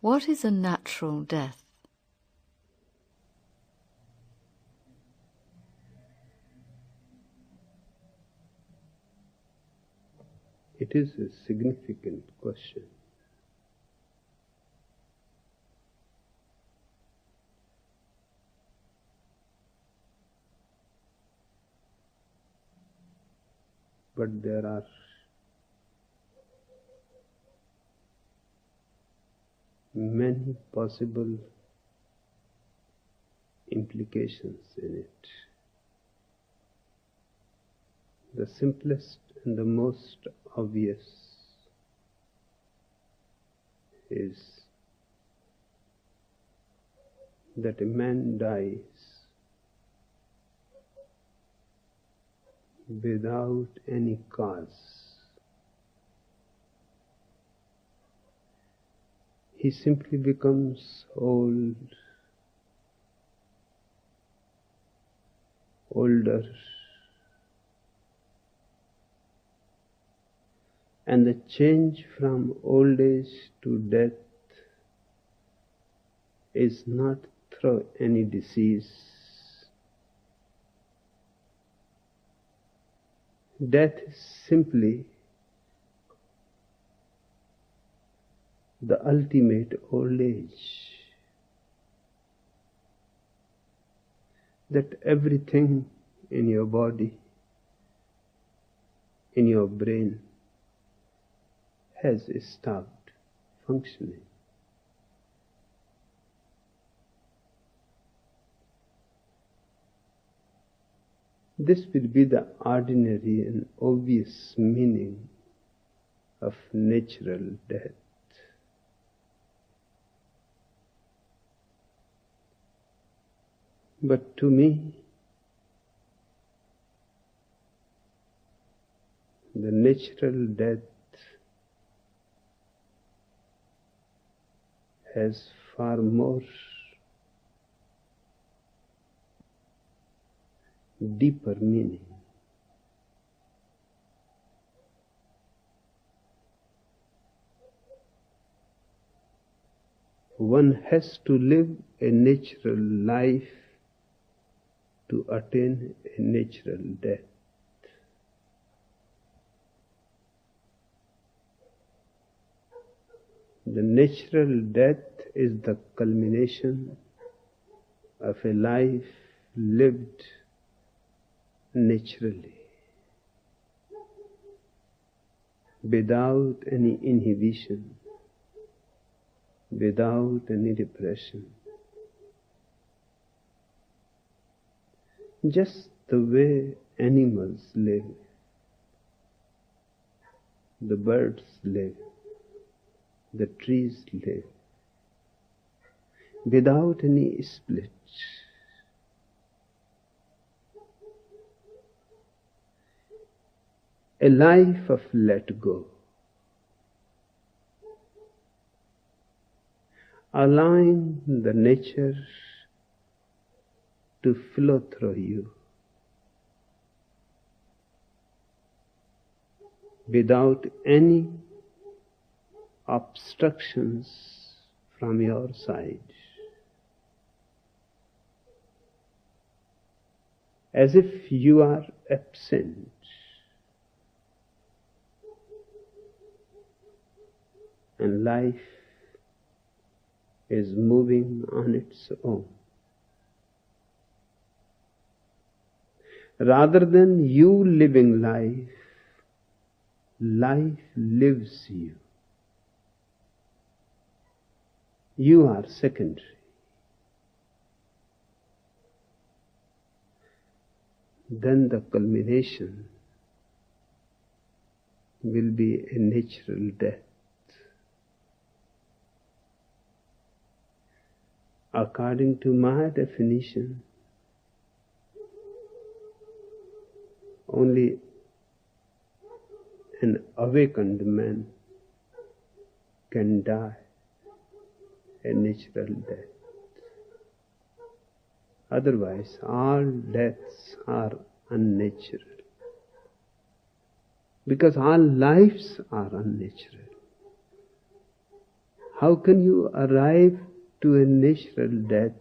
What is a natural death? It is a significant question. But there are many possible implications in it. The simplest and the most obvious is that a man dies without any cause. He simply becomes old, older, and the change from old age to death is not through any disease. Death is simply the ultimate old age. That everything in your body, in your brain, has stopped functioning. This will be the ordinary and obvious meaning of natural death. But to me, the natural death has far more deeper meaning. One has to live a natural life to attain a natural death. The natural death is the culmination of a life lived naturally, without any inhibition, without any repression. Just the way animals live, the birds live, the trees live, without any split. A life of let go, allowing the nature to flow through you without any obstructions from your side, as if you are absent. And life is moving on its own. Rather than you living life, life lives you. You are secondary. Then the culmination will be a natural death. According to my definition, only an awakened man can die a natural death. Otherwise, all deaths are unnatural, because all lives are unnatural. How can you arrive to a natural death?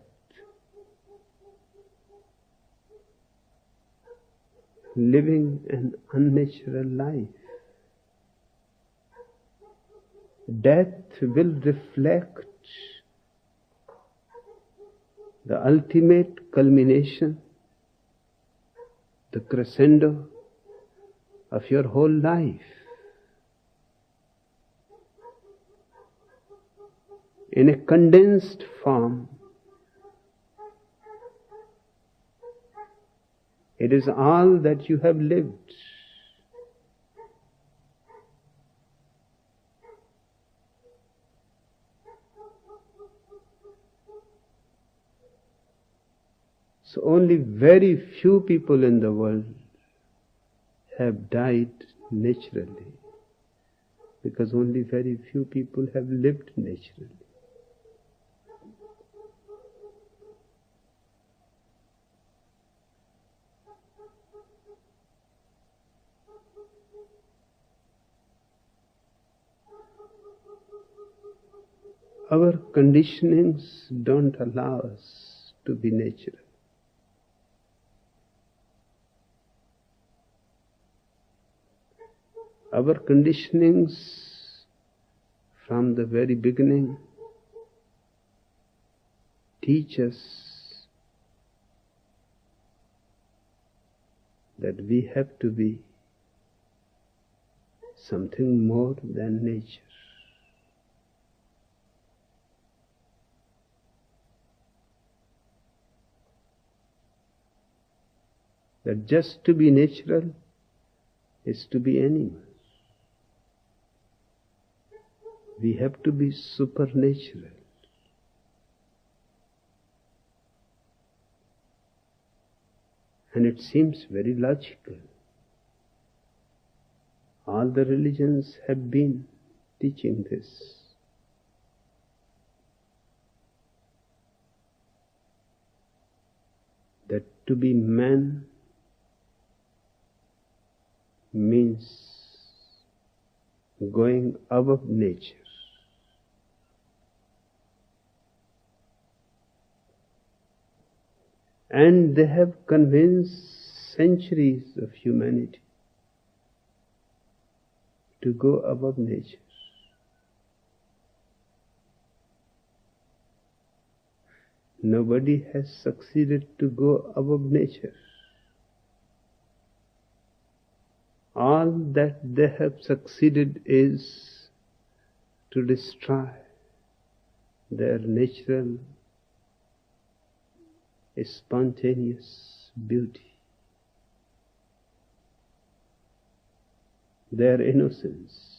Living an unnatural life. Death will reflect the ultimate culmination, the crescendo of your whole life. In a condensed form, it is all that you have lived. So only very few people in the world have died naturally, because only very few people have lived naturally. Our conditionings don't allow us to be natural. Our conditionings from the very beginning teach us that we have to be something more than nature. That just to be natural is to be animal. We have to be supernatural. And it seems very logical. All the religions have been teaching this. That to be man means going above nature. And they have convinced centuries of humanity to go above nature. Nobody has succeeded to go above nature. All that they have succeeded is to destroy their natural, spontaneous beauty, their innocence.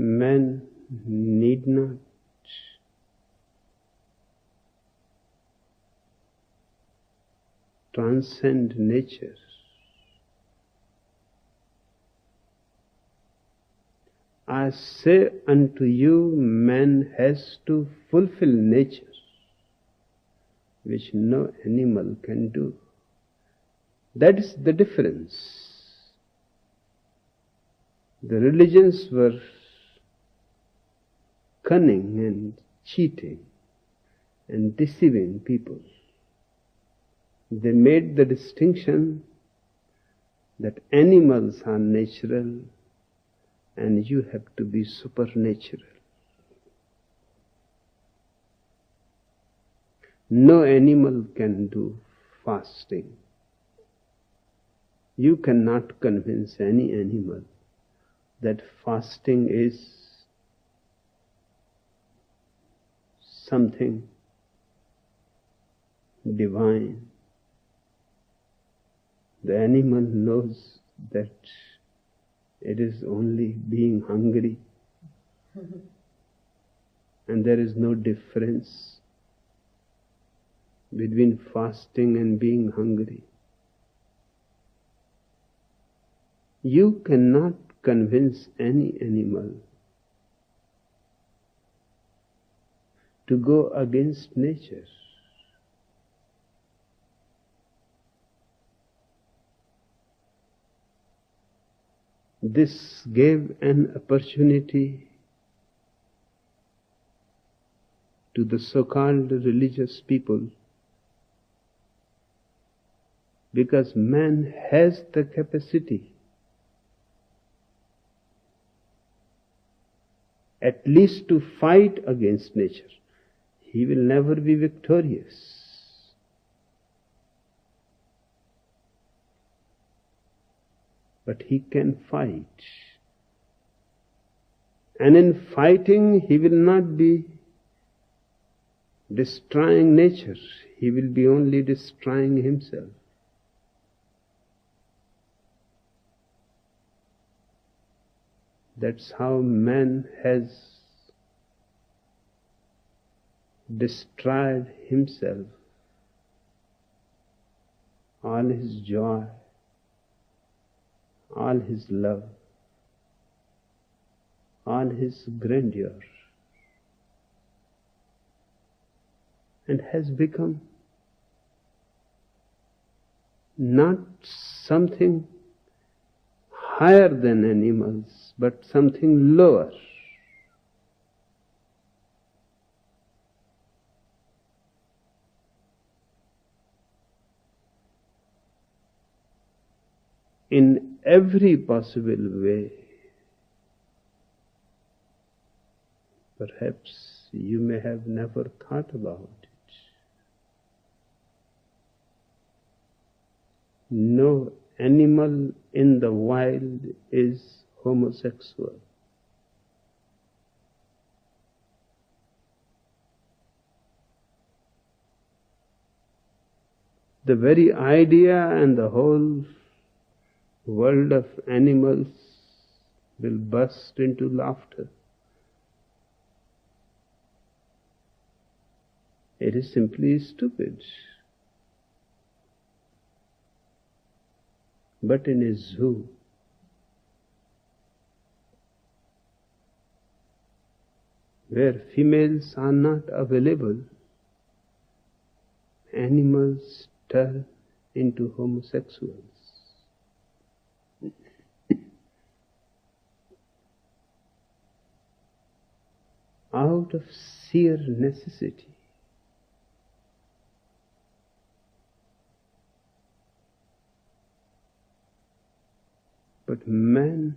Man need not transcend nature. I say unto you, man has to fulfill nature, which no animal can do. That is the difference. The religions were cunning and cheating and deceiving people. They made the distinction that animals are natural and you have to be supernatural. No animal can do fasting. You cannot convince any animal that fasting is something divine. The animal knows that it is only being hungry, and there is no difference between fasting and being hungry. You cannot convince any animal to go against nature. This gave an opportunity to the so-called religious people, because man has the capacity at least to fight against nature. He will never be victorious. But he can fight. And in fighting, he will not be destroying nature. He will be only destroying himself. That's how man has destroyed himself, all his joy, all his love, all his grandeur, and has become not something higher than animals, but something lower. In every possible way. Perhaps you may have never thought about it. No animal in the wild is homosexual. The very idea and the whole world of animals will burst into laughter. It is simply stupid. But in a zoo, where females are not available, animals turn into homosexuals. Out of sheer necessity. But man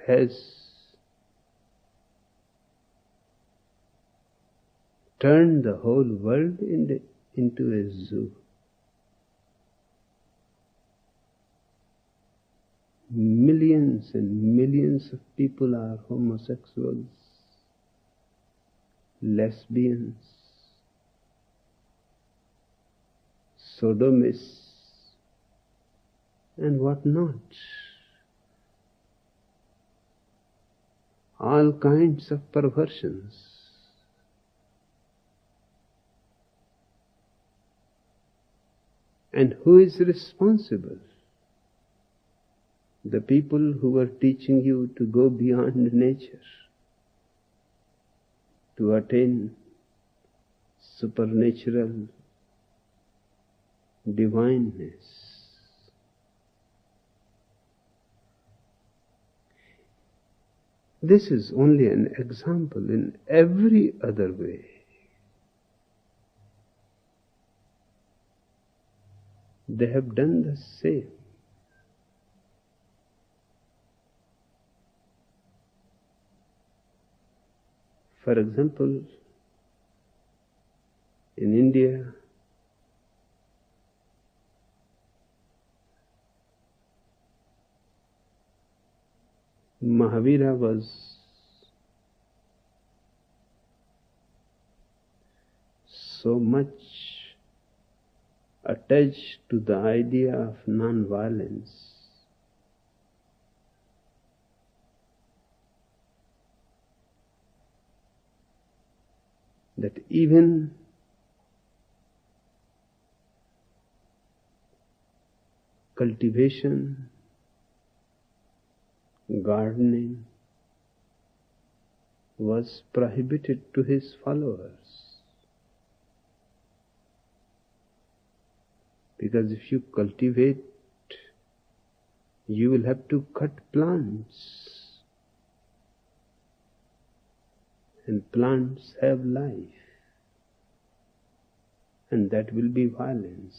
has turned the whole world into a zoo. Millions and millions of people are homosexuals, lesbians, sodomists, and what not. All kinds of perversions. And who is responsible? The people who are teaching you to go beyond nature, to attain supernatural divineness. This is only an example. In every other way, they have done the same. For example, in India, Mahavira was so much attached to the idea of non-violence that even cultivation, gardening was prohibited to his followers. Because if you cultivate, you will have to cut plants. And plants have life. And that will be violence.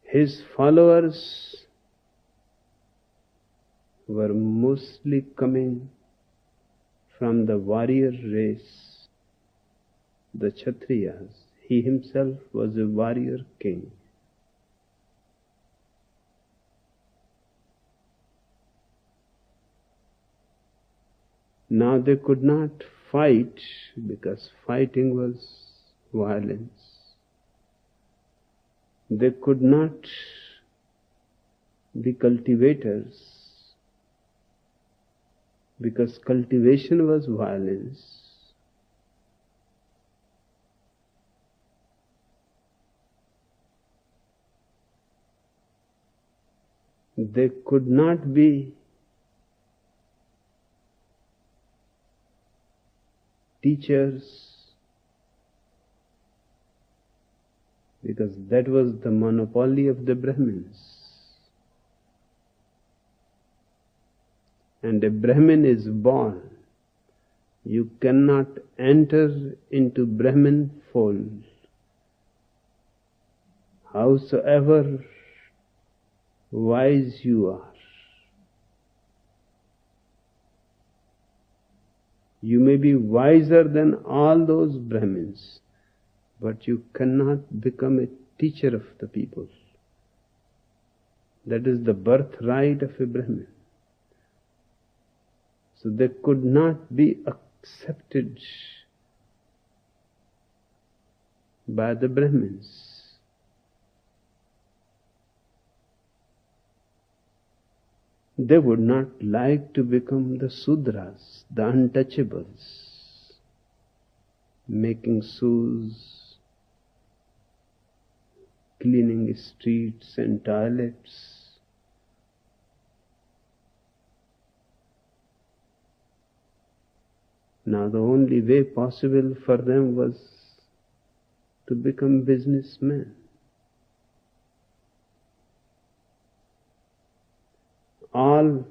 His followers were mostly coming from the warrior race, the Kshatriyas. He himself was a warrior king. Now they could not fight because fighting was violence. They could not be cultivators because cultivation was violence. They could not be teachers because that was the monopoly of the Brahmins. And a Brahmin is born. You cannot enter into Brahmin fold. Howsoever wise you are, you may be wiser than all those Brahmins, but you cannot become a teacher of the people. That is the birthright of a Brahmin. So they could not be accepted by the Brahmins. They would not like to become the Sudras, the untouchables, making shoes, cleaning streets and toilets. Now the only way possible for them was to become businessmen. All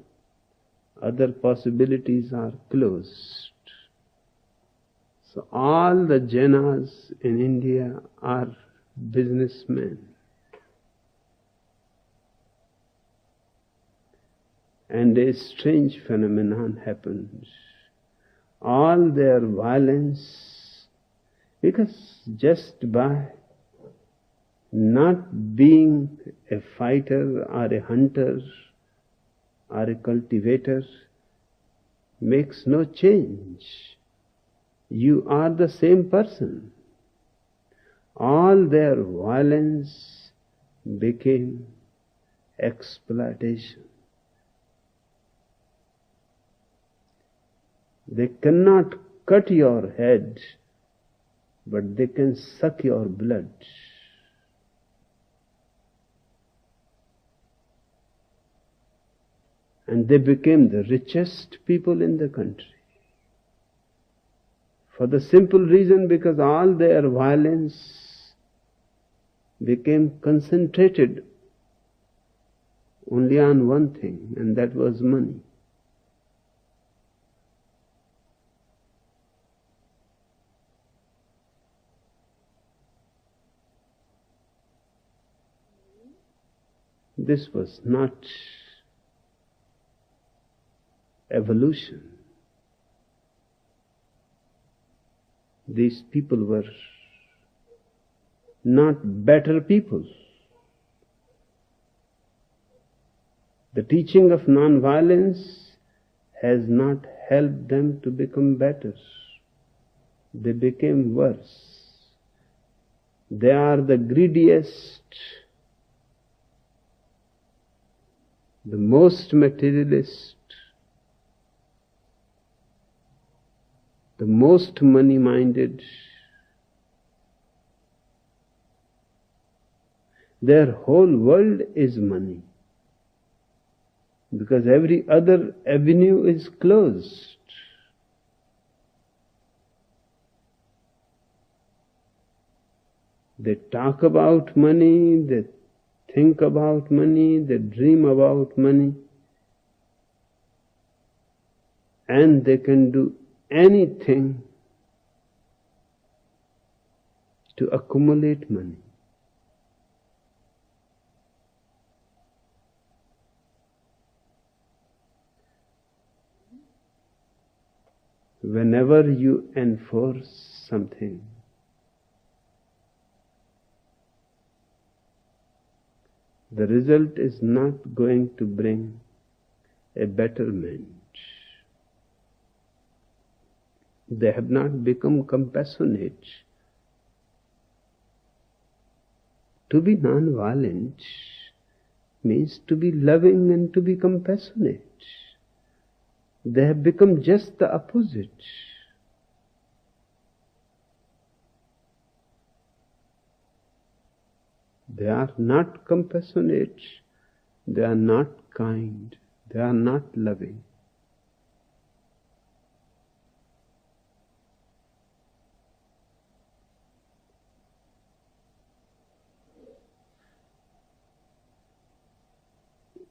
other possibilities are closed. So all the Jainas in India are businessmen. And a strange phenomenon happened. All their violence, because just by not being a fighter or a hunter or a cultivator makes no change. You are the same person. All their violence became exploitation. They cannot cut your head, but they can suck your blood. And they became the richest people in the country. For the simple reason because all their violence became concentrated only on one thing, and that was money. This was not evolution. These people were not better people. The teaching of non-violence has not helped them to become better. They became worse. They are the greediest, the most materialist, the most money-minded. Their whole world is money, because every other avenue is closed. They talk about money, they think about money, they dream about money, and they can do anything to accumulate money. Whenever you enforce something, the result is not going to bring a betterment. They have not become compassionate. To be non-violent means to be loving and to be compassionate. They have become just the opposite. They are not compassionate, they are not kind, they are not loving.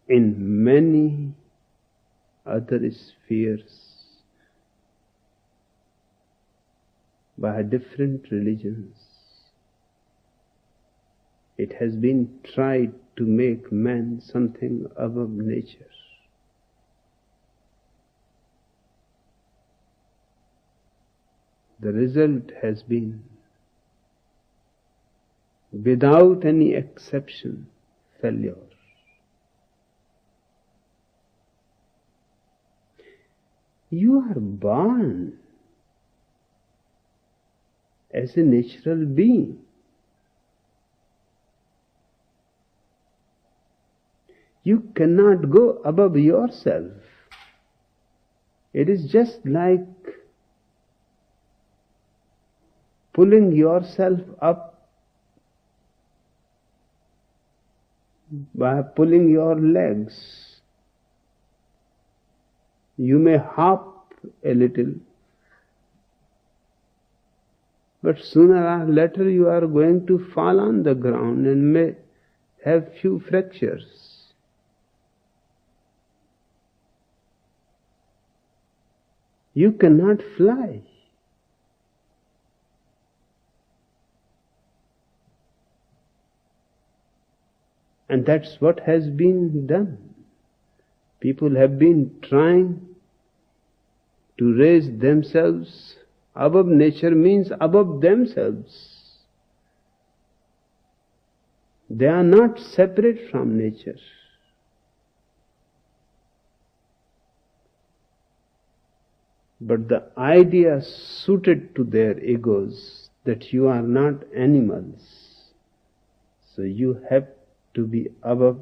In many other spheres, by different religions, it has been tried to make man something above nature. The result has been, without any exception, failure. You are born as a natural being. You cannot go above yourself. It is just like pulling yourself up by pulling your legs. You may hop a little, but sooner or later you are going to fall on the ground and may have few fractures. You cannot fly. And that's what has been done. People have been trying to raise themselves above nature, means above themselves. They are not separate from nature. But the idea suited to their egos that you are not animals, so you have to be above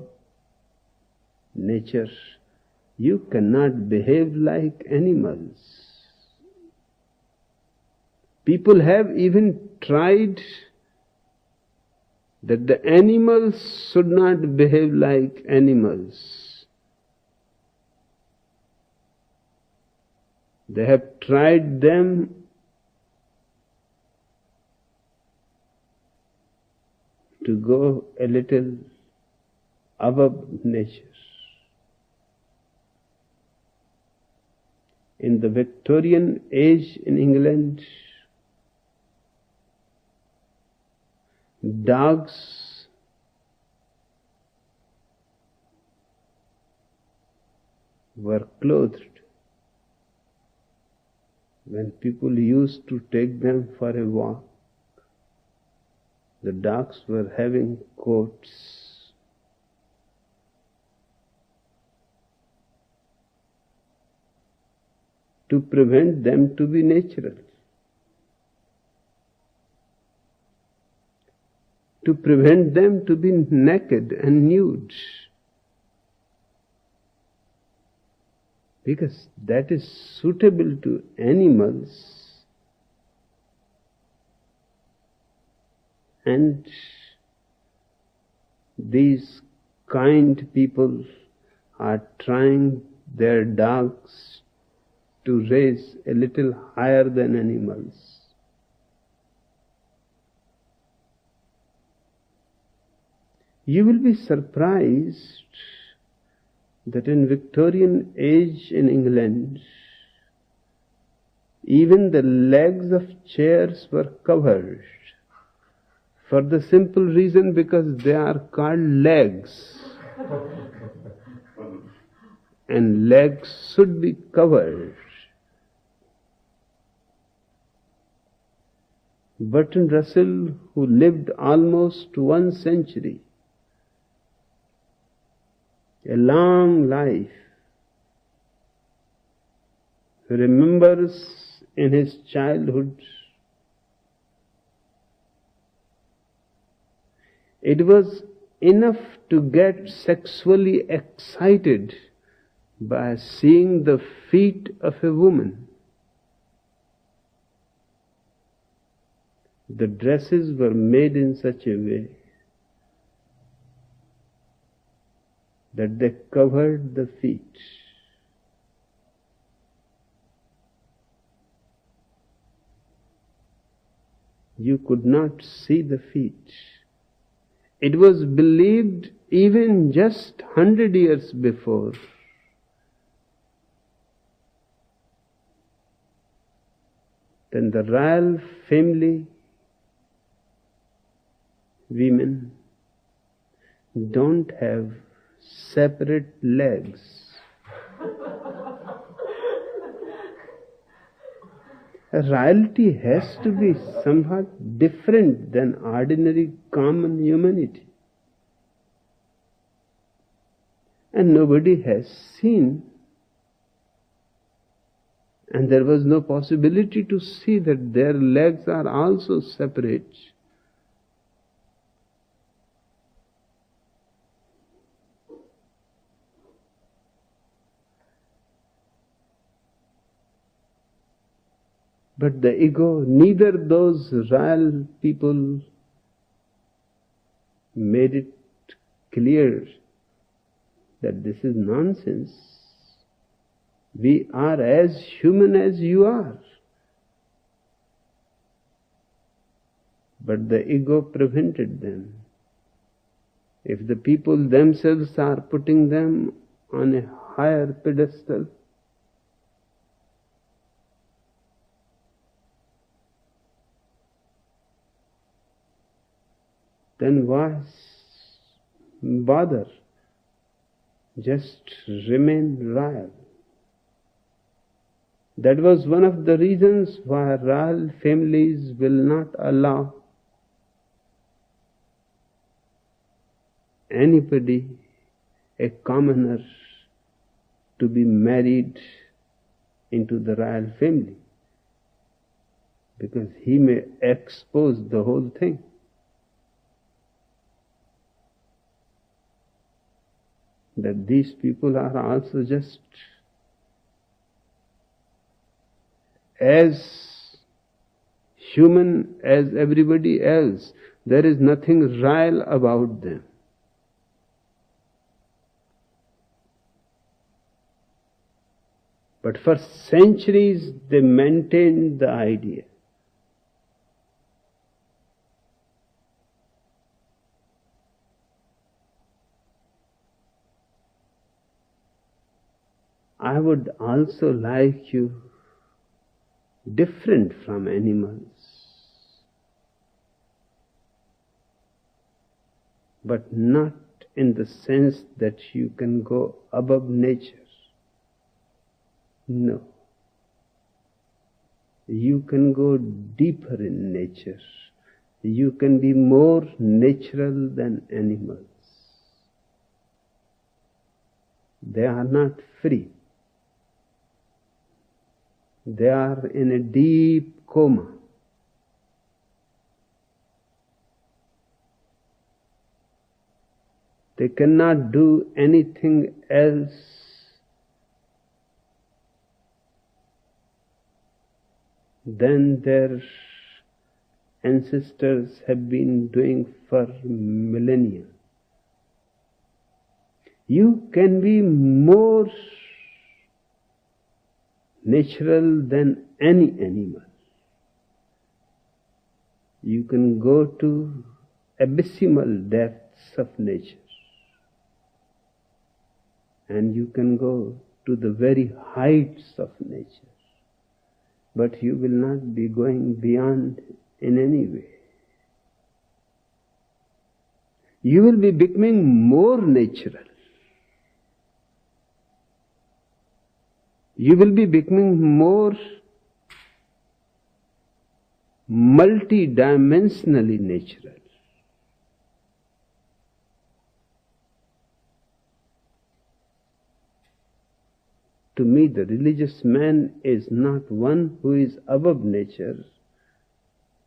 nature. You cannot behave like animals. People have even tried that the animals should not behave like animals. They have tried them to go a little above nature. In the Victorian age in England, dogs were clothed. When people used to take them for a walk, the dogs were having coats. To prevent them to be natural, to prevent them to be naked and nude, because that is suitable to animals, and these kind people are trying their dogs to raise a little higher than animals. You will be surprised that in Victorian age in England, even the legs of chairs were covered, for the simple reason because they are called legs. And legs should be covered. Bertrand Russell, who lived almost 1 century, a long life, remembers in his childhood, it was enough to get sexually excited by seeing the feet of a woman. The dresses were made in such a way that they covered the feet. You could not see the feet. It was believed even just 100 years before that the royal family women don't have separate legs. Royalty has to be somewhat different than ordinary common humanity. And nobody has seen, and there was no possibility to see that their legs are also separate. But the ego, neither those royal people made it clear that this is nonsense. We are as human as you are. But the ego prevented them. If the people themselves are putting them on a higher pedestal, then why bother? Just remain royal. That was one of the reasons why royal families will not allow anybody, a commoner, to be married into the royal family, because he may expose the whole thing. That these people are also just as human as everybody else. There is nothing royal about them. But for centuries they maintained the idea. I would also like you different from animals, but not in the sense that you can go above nature. No. You can go deeper in nature. You can be more natural than animals. They are not free. They are in a deep coma. They cannot do anything else than their ancestors have been doing for millennia. You can be more natural than any animal. You can go to abysmal depths depths of nature, and you can go to the very heights of nature, but you will not be going beyond in any way. You will be becoming more natural. You will be becoming more multidimensionally natural. To me, the religious man is not one who is above nature,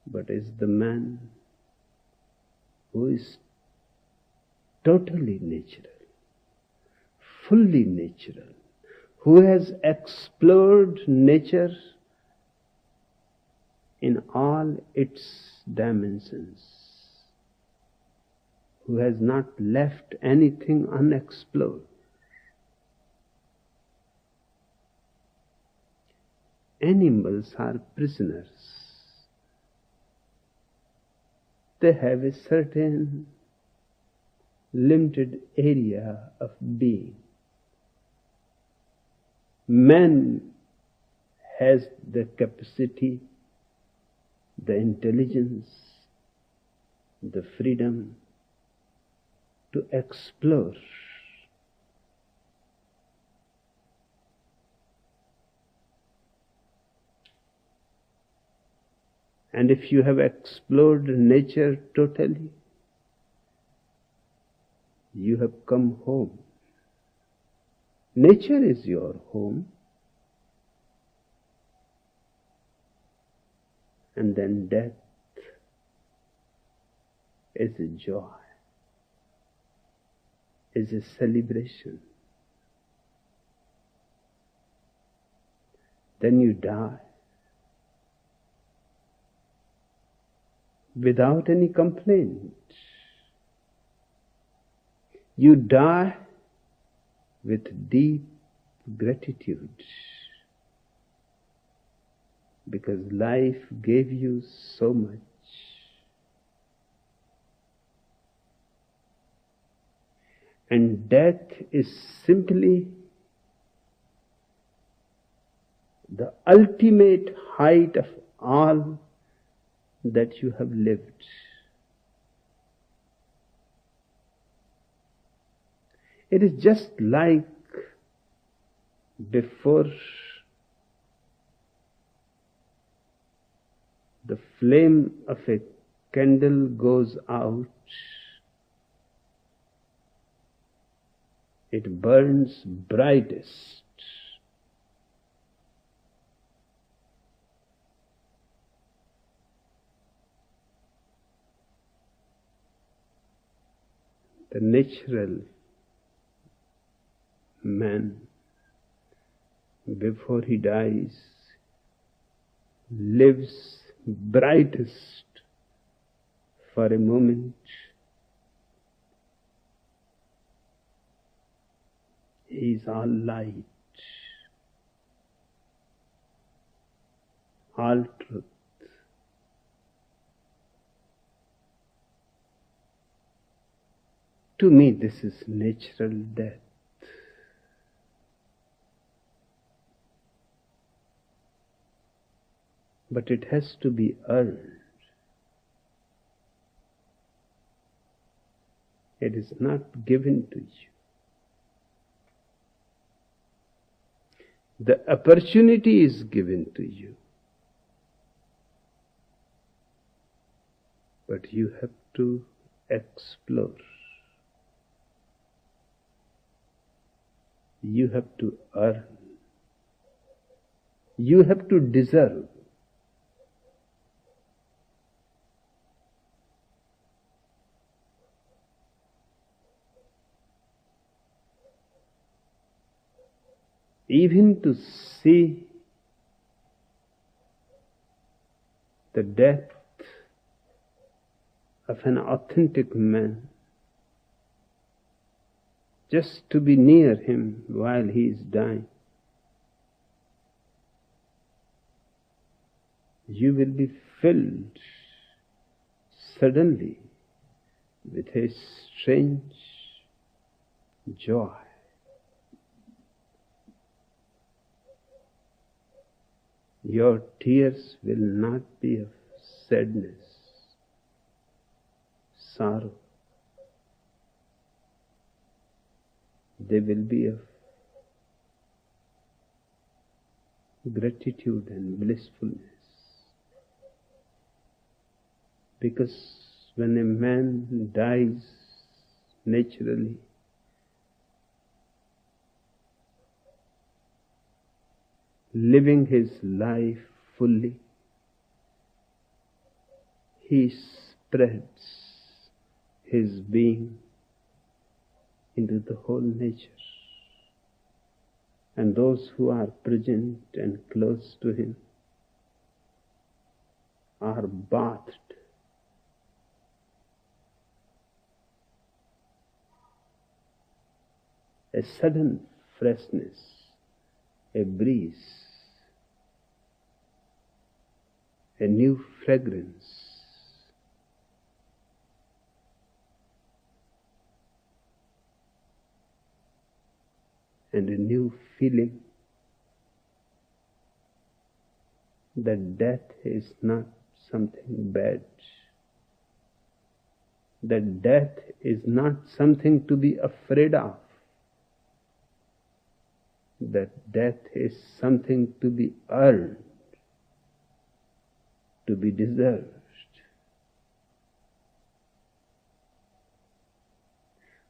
but is the man who is totally natural, fully natural, who has explored nature in all its dimensions, who has not left anything unexplored. Animals are prisoners. They have a certain limited area of being. Man has the capacity, the intelligence, the freedom to explore. And if you have explored nature totally, you have come home. Nature is your home. And then death is a joy, is a celebration. Then you die without any complaint. You die with deep gratitude, because life gave you so much. And death is simply the ultimate height of all that you have lived. It is just like before the flame of a candle goes out, it burns brightest. The natural man, before he dies, lives brightest for a moment. He is all light, all truth. To me, this is natural death. But it has to be earned. It is not given to you. The opportunity is given to you, but you have to explore. You have to earn. You have to deserve. Even to see the death of an authentic man, just to be near him while he is dying, you will be filled suddenly with a strange joy. Your tears will not be of sadness, sorrow. They will be of gratitude and blissfulness. Because when a man dies naturally, living his life fully, he spreads his being into the whole nature. And those who are present and close to him are bathed a sudden freshness, a breeze, a new fragrance, and a new feeling that death is not something bad, that death is not something to be afraid of, that death is something to be earned, to be deserved.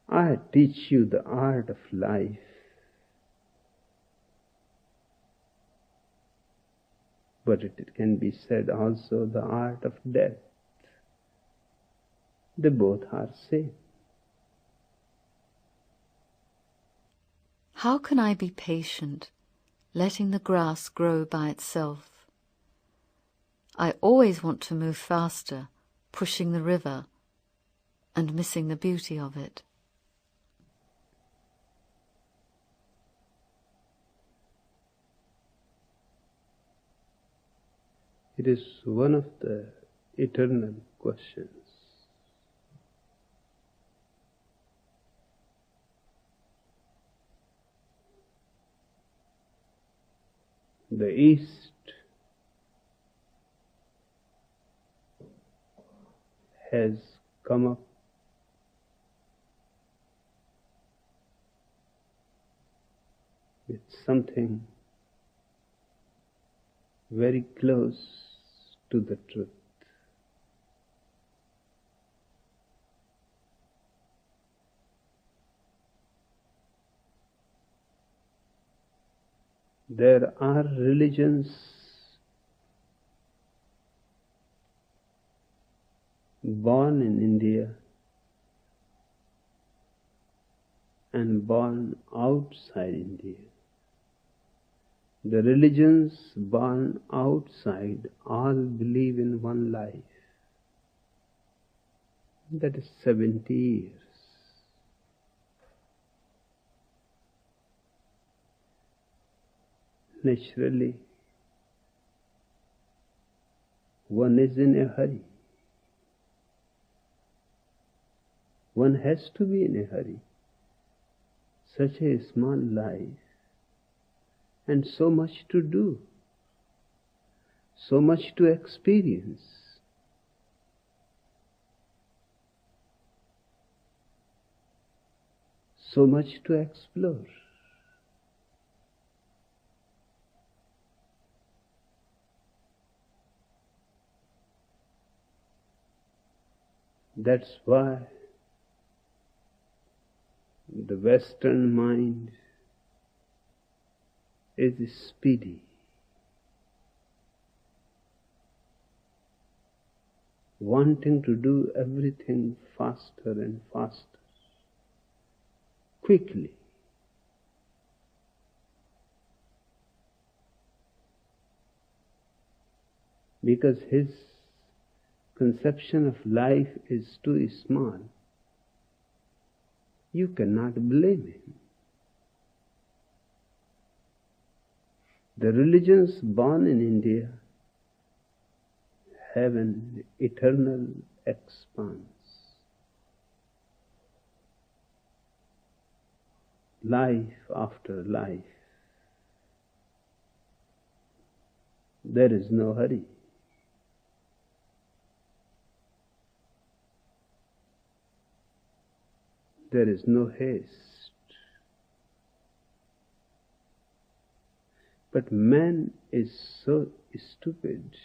I teach you the art of life, but it can be said also the art of death. They both are same. How can I be patient, letting the grass grow by itself? I always want to move faster, pushing the river, and missing the beauty of it. It is one of the eternal questions. The East has come up with something very close to the truth. There are religions born in India and born outside India. The religions born outside all believe in one life. That is 70 years. Naturally, one is in a hurry. One has to be in a hurry. Such a small life, and so much to do, so much to experience. So much to explore. That's why the Western mind is speedy, wanting to do everything faster and faster, quickly. Because his conception of life is too small. You cannot blame him. The religions born in India have an eternal expanse. life after life. There is no hurry. There is no haste. But man is so stupid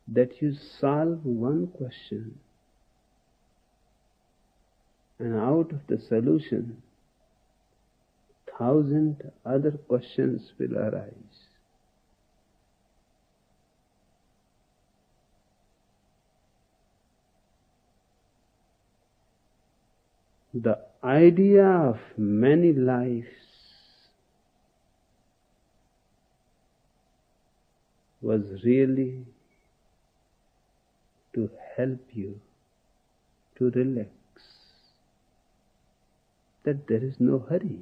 that you solve one question and out of the solution 1,000 other questions will arise. The idea of many lives was really to help you to relax, that there is no hurry.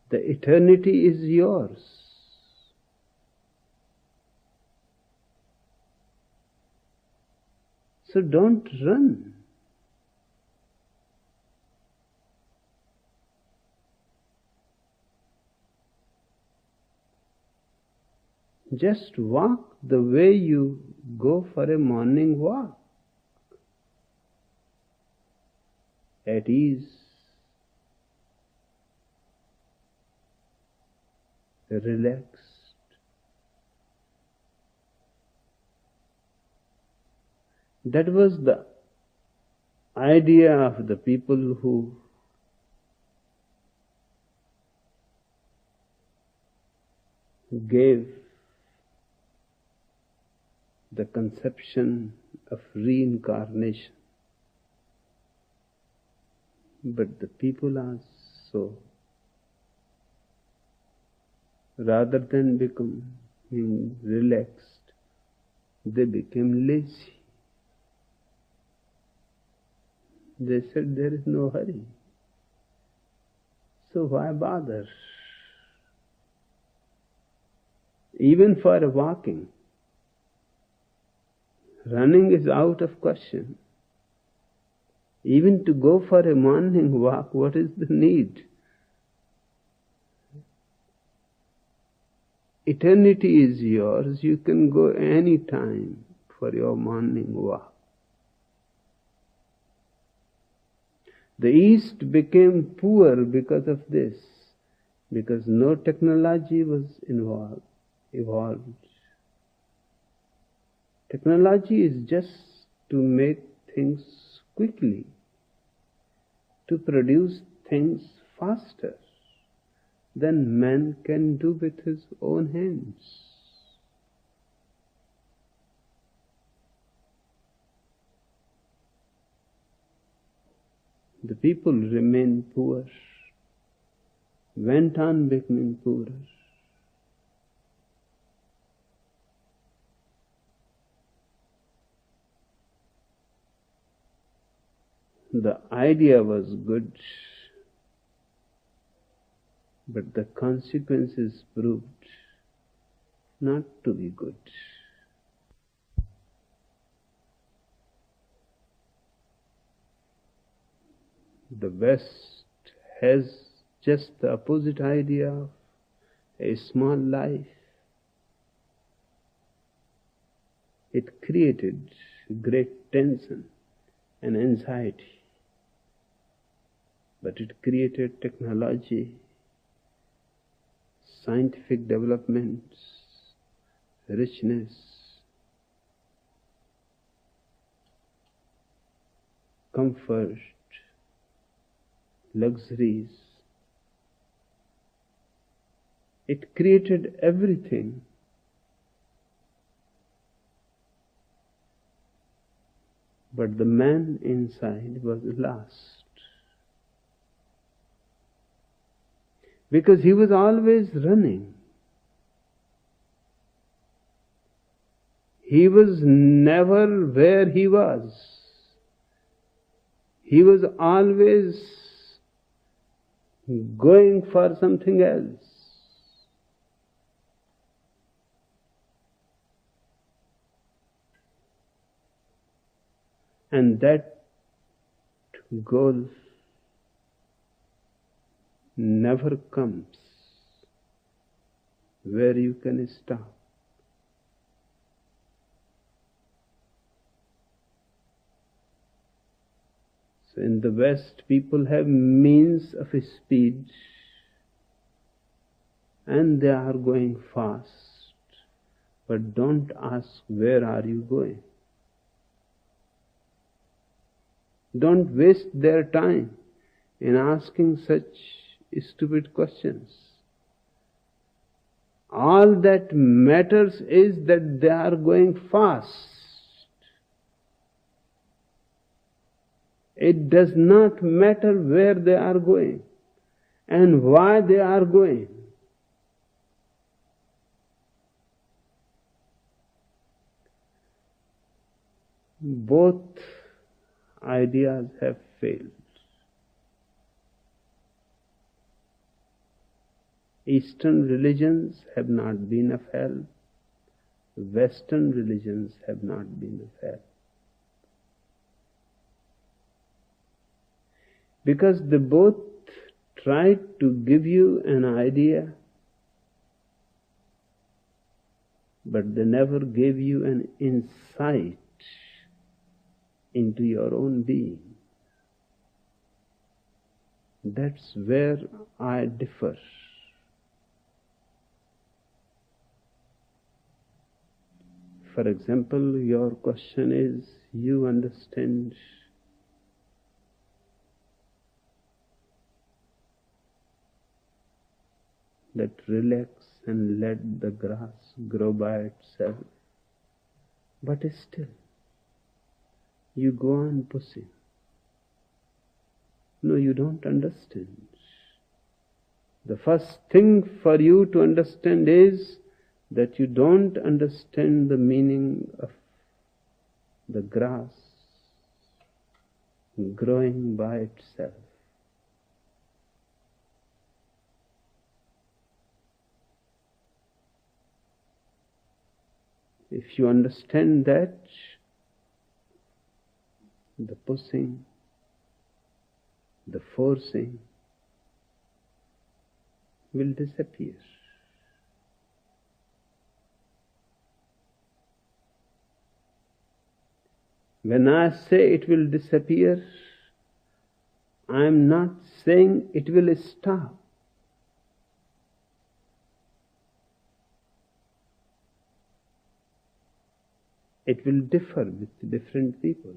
The eternity is yours. So don't run. Just walk the way you go for a morning walk. At ease, relaxed. That was the idea of the people who gave the conception of reincarnation. But the people are so, rather than becoming relaxed, they became lazy. They said there is no hurry. So why bother? Even for walking, running is out of question. Even to go for a morning walk, what is the need? Eternity is yours. You can go any time for your morning walk. The East became poor because of this, because no technology was evolved. Technology is just to make things quickly, to produce things faster than man can do with his own hands. The people remained poor, went on becoming poorer. The idea was good, but the consequences proved not to be good. The West has just the opposite idea of a small life. It created great tension and anxiety, but it created technology, scientific developments, richness, comfort, luxuries. It created everything. But the man inside was lost. Because he was always running. He was never where he was. He was always going for something else. And that goal never comes where you can stop. So in the West, people have means of speed and they are going fast. But don't ask, where are you going? Don't waste their time in asking such stupid questions. All that matters is that they are going fast. It does not matter where they are going and why they are going. Both ideas have failed. Eastern religions have not been of help. Western religions have not been of help. Because they both tried to give you an idea, but they never gave you an insight into your own being. That's where I differ. For example, your question is, you understand that relax and let the grass grow by itself. But still, you go on pushing. No, you don't understand. The first thing for you to understand is that you don't understand the meaning of the grass growing by itself. If you understand that, the pushing, the forcing will disappear. When I say it will disappear, I am not saying it will stop. It will differ with different people.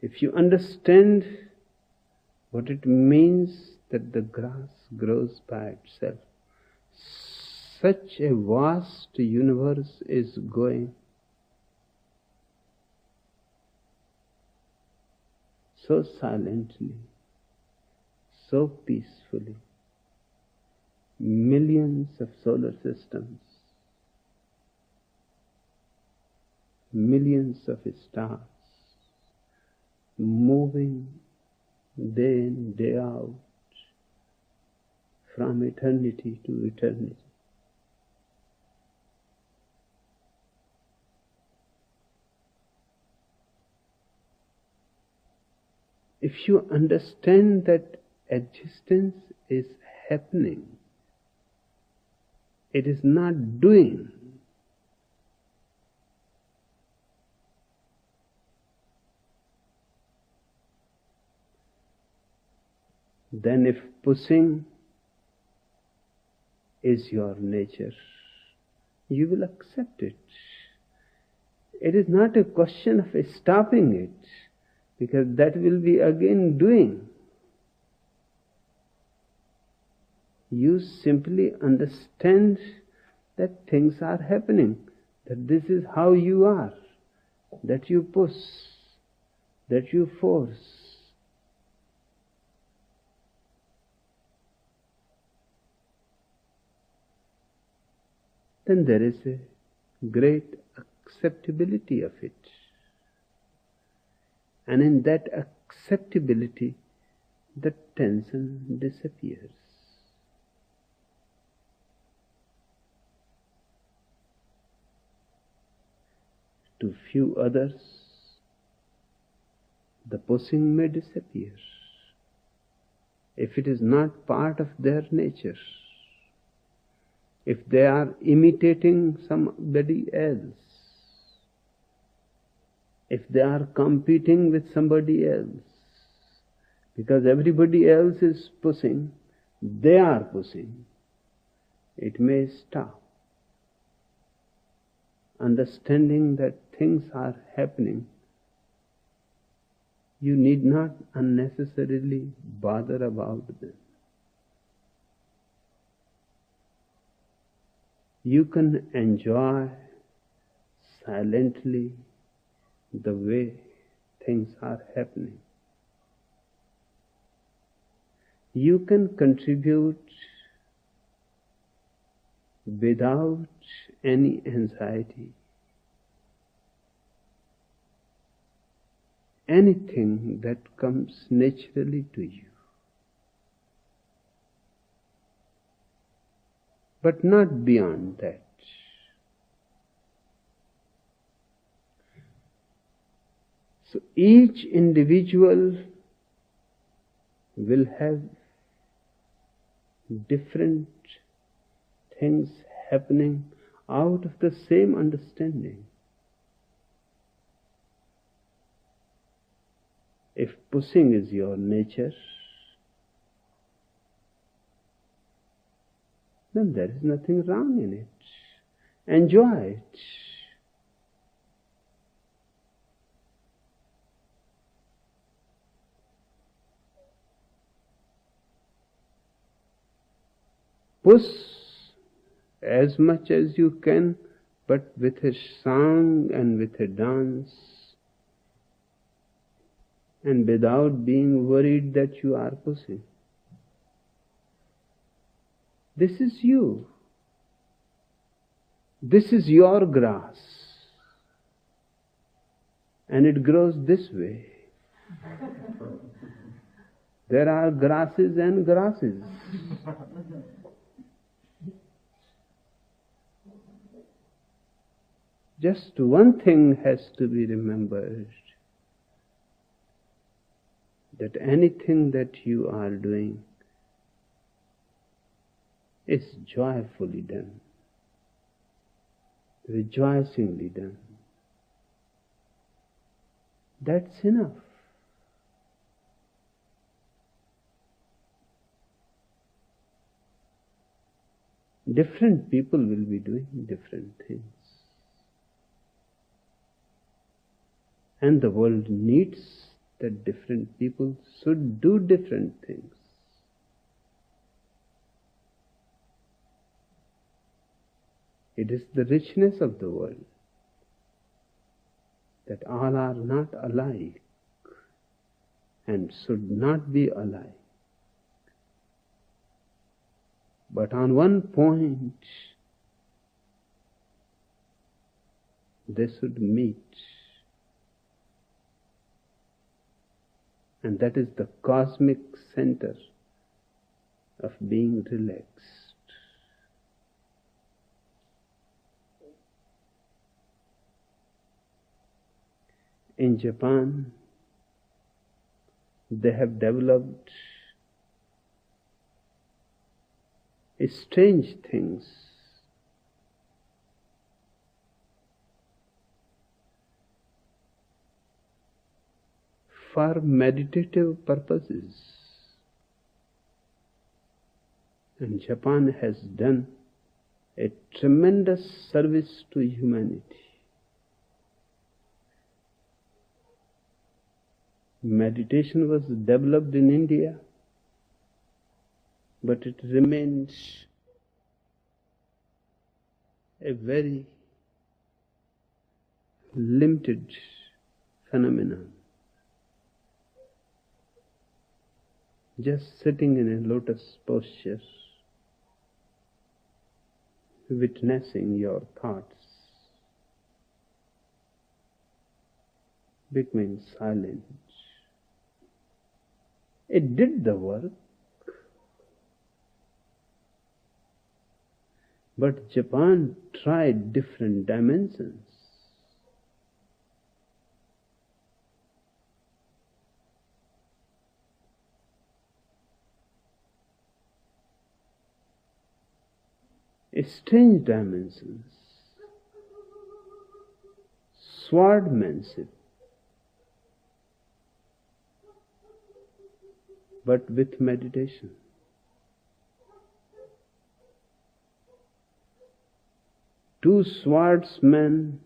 If you understand what it means that the grass grows by itself, such a vast universe is going so silently, so peacefully. Millions of solar systems, millions of stars, moving day in, day out, from eternity to eternity. If you understand that existence is happening, it is not doing, then if pushing is your nature, you will accept it. It is not a question of stopping it, because that will be again doing. You simply understand that things are happening, that this is how you are, that you push, that you force. Then there is a great acceptability of it. And in that acceptability, the tension disappears. to few others, the pushing may disappear. If it is not part of their nature, if they are imitating somebody else, if they are competing with somebody else, because everybody else is pushing, they are pushing, it may stop. Understanding that things are happening, you need not unnecessarily bother about them. You can enjoy silently the way things are happening. You can contribute without any anxiety. Anything that comes naturally to you. But not beyond that. So each individual will have different things happening out of the same understanding. If pushing is your nature, then there is nothing wrong in it. Enjoy it. Push as much as you can, but with a song and with a dance, and without being worried that you are pushing. This is you. This is your grass. And it grows this way. There are grasses and grasses. Just one thing has to be remembered, that anything that you are doing is joyfully done, rejoicingly done. That's enough. Different people will be doing different things. And the world needs that different people should do different things. It is the richness of the world that all are not alike and should not be alike. But on one point, they should meet. And that is the cosmic center of being relaxed. In Japan, they have developed strange things. For meditative purposes. And Japan has done a tremendous service to humanity. Meditation was developed in India, but it remains a very limited phenomenon. Just sitting in a lotus posture, witnessing your thoughts, becoming silent. It did the work, but Japan tried different dimensions. strange dimensions, swordmanship, but with meditation. Two swordsmen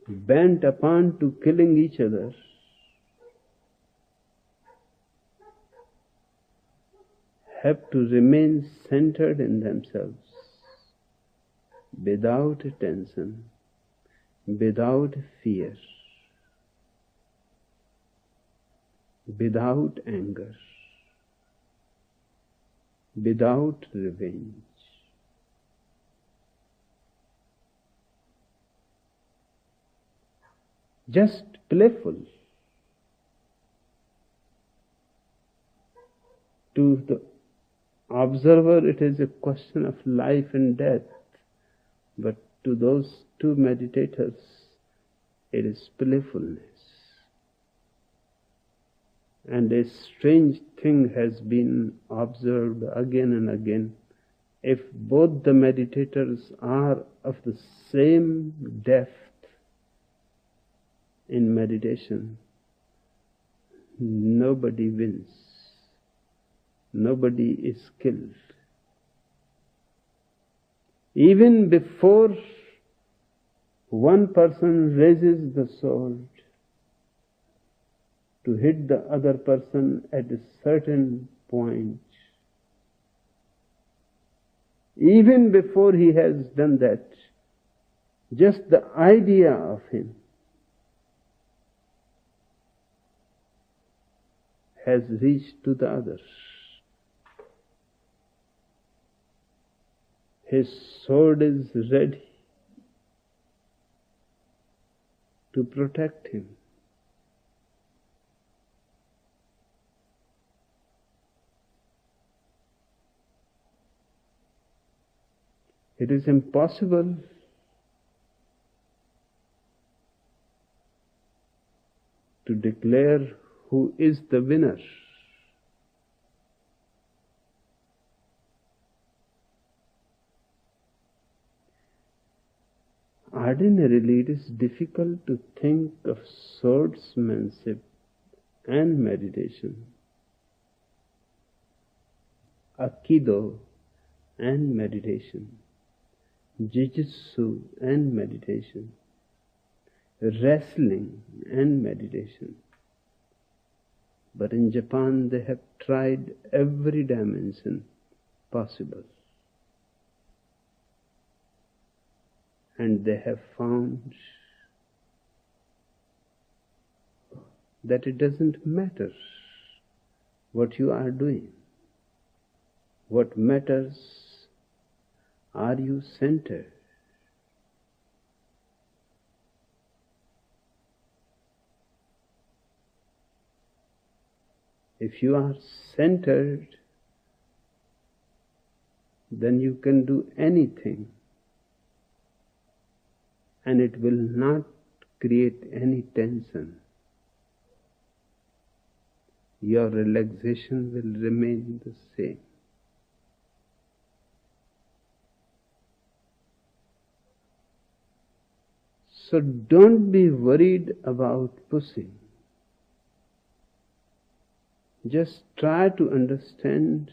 bent upon to killing each other have to remain centered in themselves, without tension, without fear, without anger, without revenge. Just playful. To the observer, it is a question of life and death, but to those two meditators, it is playfulness. And a strange thing has been observed again and again. If both the meditators are of the same depth in meditation, nobody wins. Nobody is killed. Even before one person raises the sword to hit the other person at a certain point, even before he has done that, just the idea of him has reached to the others. His sword is ready to protect him. It is impossible to declare who is the winner. Ordinarily, it is difficult to think of swordsmanship and meditation, aikido and meditation, jiu-jitsu and meditation, wrestling and meditation. But in Japan, they have tried every dimension possible. And they have found that it doesn't matter what you are doing. What matters, are you centered? If you are centered, then you can do anything, and it will not create any tension. Your relaxation will remain the same. So don't be worried about pushing. Just try to understand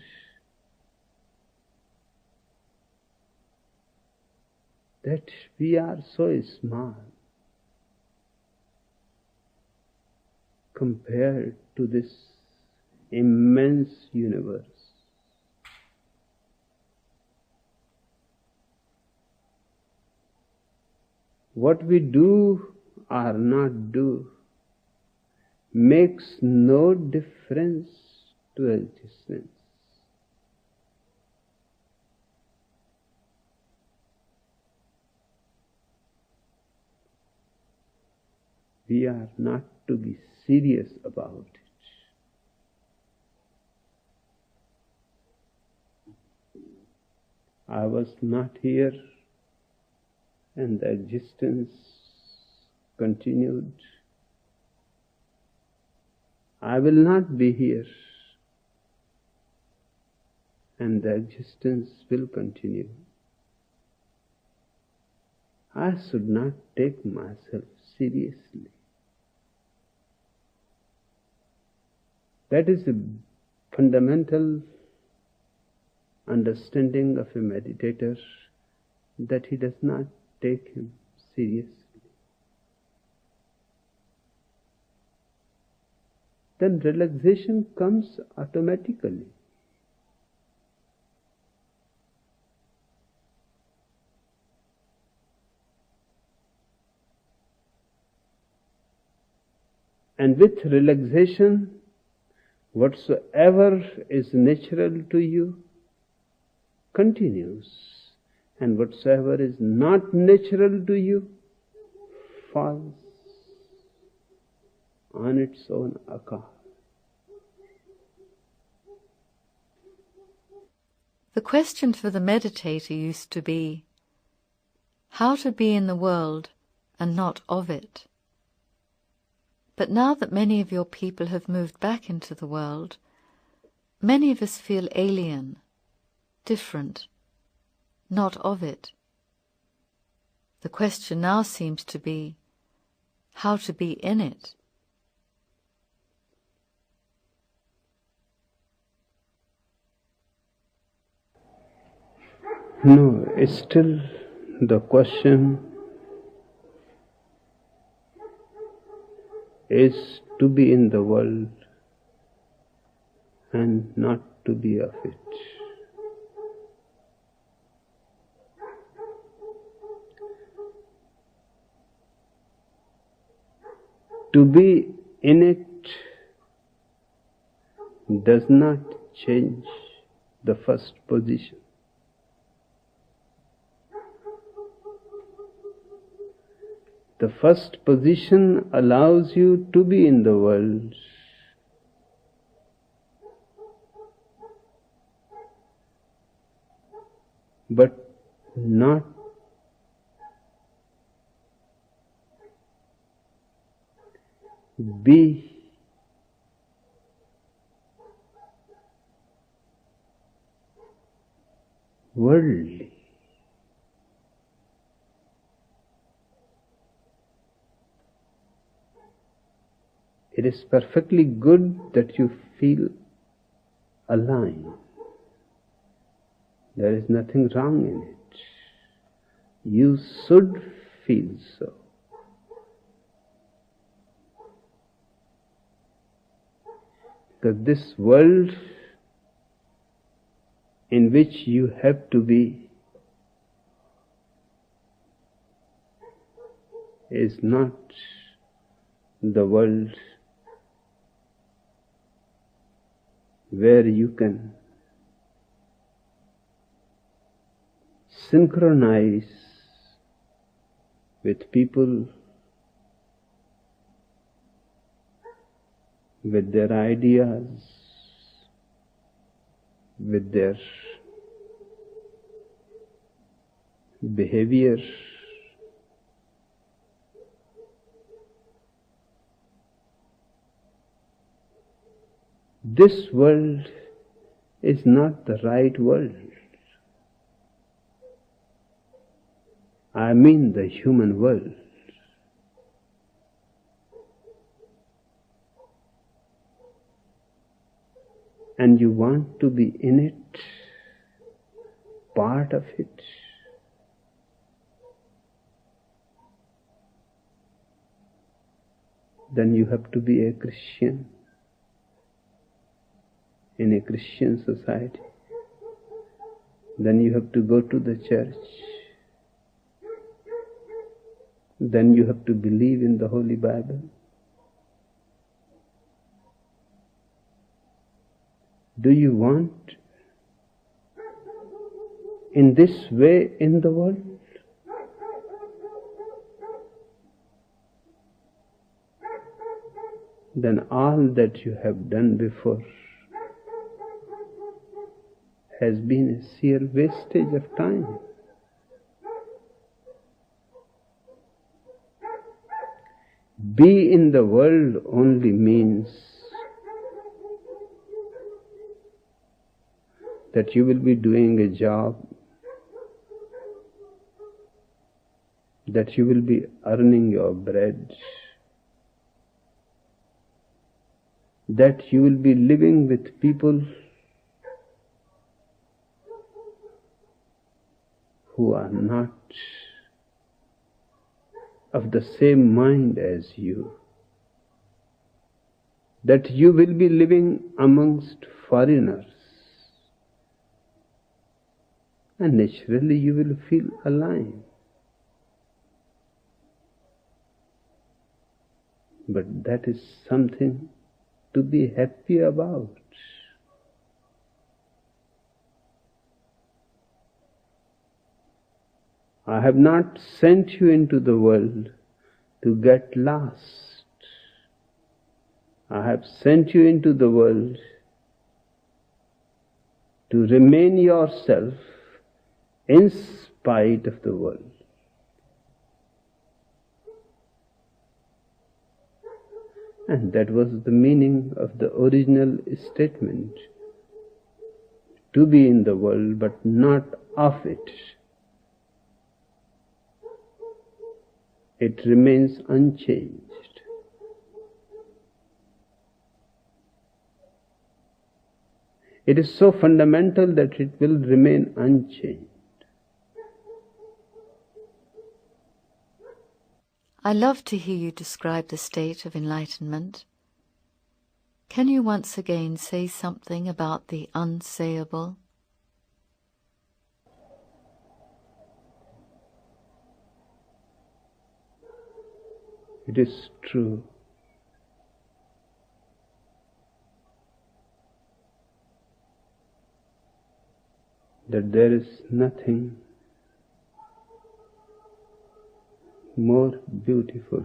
that we are so small compared to this immense universe. What we do or not do makes no difference to existence. We are not to be serious about it. I was not here, and the existence continued. I will not be here, and the existence will continue. I should not take myself seriously. That is a fundamental understanding of a meditator, that he does not take him seriously. Then relaxation comes automatically. And with relaxation, whatsoever is natural to you continues, and whatsoever is not natural to you falls on its own account. The question for the meditator used to be how to be in the world and not of it. But now that many of your people have moved back into the world, many of us feel alien, different, not of it. The question now seems to be how to be in it. No, it's still the question is to be in the world and not to be of it. To be in it does not change the first position. The first position allows you to be in the world. But not be worldly. It is perfectly good that you feel alive. There is nothing wrong in it. You should feel so. Because this world in which you have to be is not the world where you can synchronize with people, with their ideas, with their behavior. This world is not the right world. I mean the human world. And you want to be in it, part of it. Then you have to be a Christian in a Christian society. Then you have to go to the church. Then you have to believe in the Holy Bible. Do you want in this way in the world? Then all that you have done before has been a sheer wastage of time. Be in the world only means that you will be doing a job, that you will be earning your bread, that you will be living with people who are not of the same mind as you, that you will be living amongst foreigners, and naturally you will feel alive. But that is something to be happy about. I have not sent you into the world to get lost. I have sent you into the world to remain yourself in spite of the world. And that was the meaning of the original statement. To be in the world, but not of it. It remains unchanged. It is so fundamental that it will remain unchanged. I love to hear you describe the state of enlightenment. Can you once again say something about the unsayable? It is true that there is nothing more beautiful,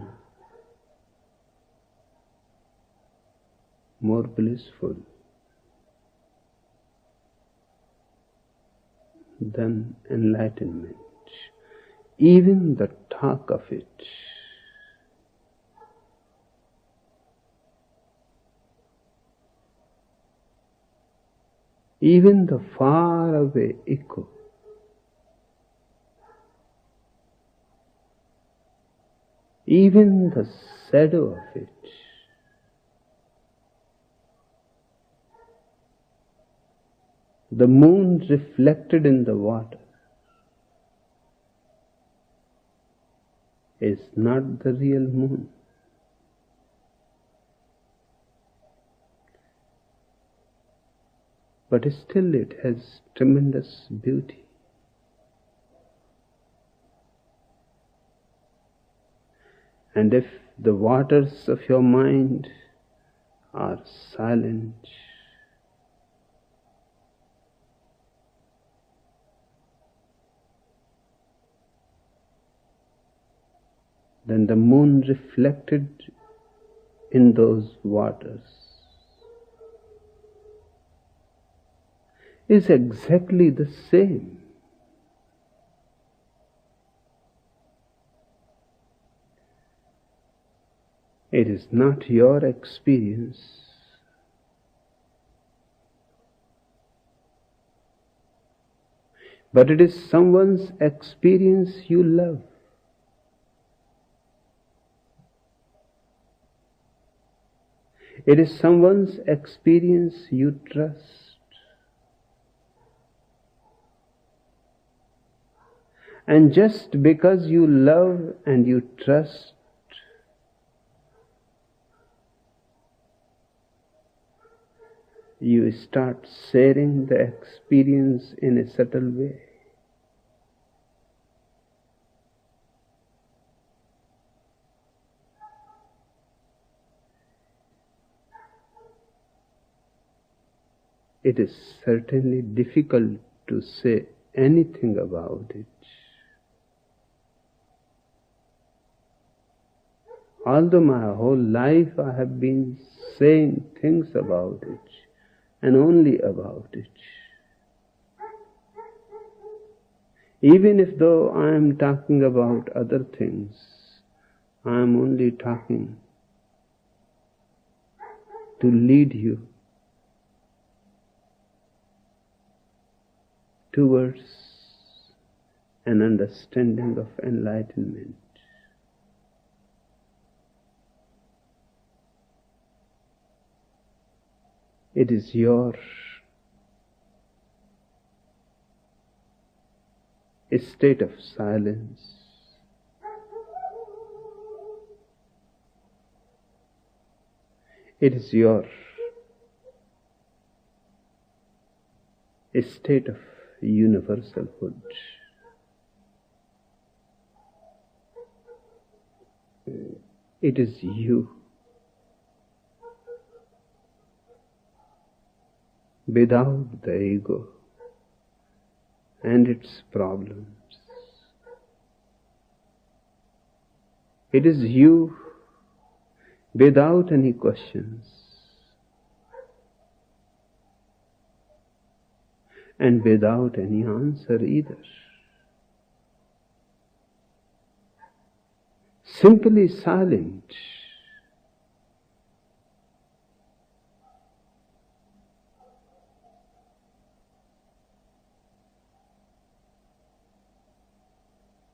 more blissful than enlightenment. Even the talk of it even the far-away echo, even the shadow of it, the moon reflected in the water is not the real moon. But still it has tremendous beauty. And if the waters of your mind are silent, then the moon reflected in those waters is exactly the same. It is not your experience, but it is someone's experience you love. It is someone's experience you trust. And just because you love and you trust, you start sharing the experience in a subtle way. It is certainly difficult to say anything about it. Although my whole life I have been saying things about it, and only about it. Even if though I am talking about other things, I am only talking to lead you towards an understanding of enlightenment. It is your state of silence. It is your state of universalhood. It is you. Without the ego and its problems. It is you without any questions and without any answer either. Simply silent.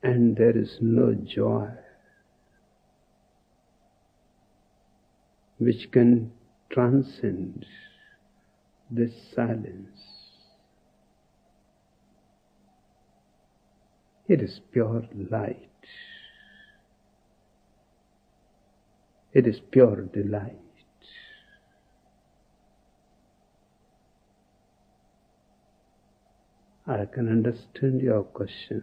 And there is no joy which can transcend this silence. It is pure light. It is pure delight. I can understand your question.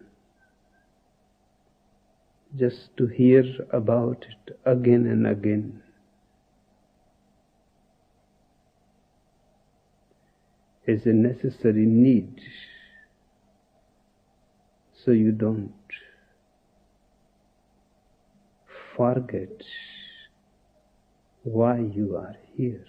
Just to hear about it again and again is a necessary need, so you don't forget why you are here.